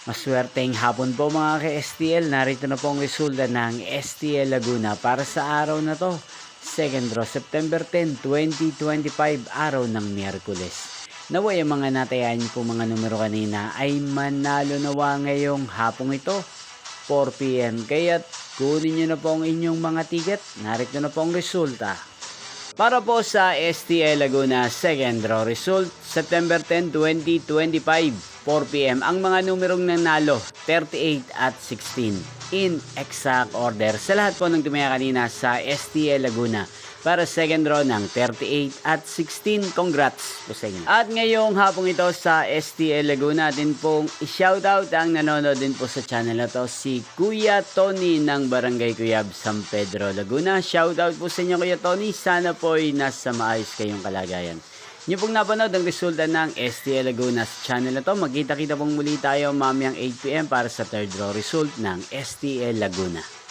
Maswerteng hapon po mga ka-STL. Narito na po ang resulta ng STL Laguna para sa araw na to. Second draw, September 10, 2025, araw ng Miyerkules. Naway ang mga natayan po mga numero kanina ay manalo nawa ngayong hapong ito, 4 PM. Kaya't kunin nyo na po ang inyong mga ticket. Narito na po ang resulta. Para po sa STL Laguna second draw result, September 10, 2025, 4 PM. Ang mga numerong nanalo, 38 at 16. In exact order. Sa lahat po ng tumaya kanina sa STL Laguna. Para second draw ng 38 at 16. Congrats po sa inyo. At ngayong hapong ito sa STL Laguna, din pong i-shoutout ang nanonood din po sa channel na to, si Kuya Tony ng Barangay Cuyab, San Pedro, Laguna. Shoutout po sa inyo Kuya Tony. Sana po ay nasa maayos kayong kalagayan. Nyo pong napanood ang resulta ng STL Laguna sa channel na to. Magkita-kita pong muli tayo mamayang 8 PM para sa third draw result ng STL Laguna.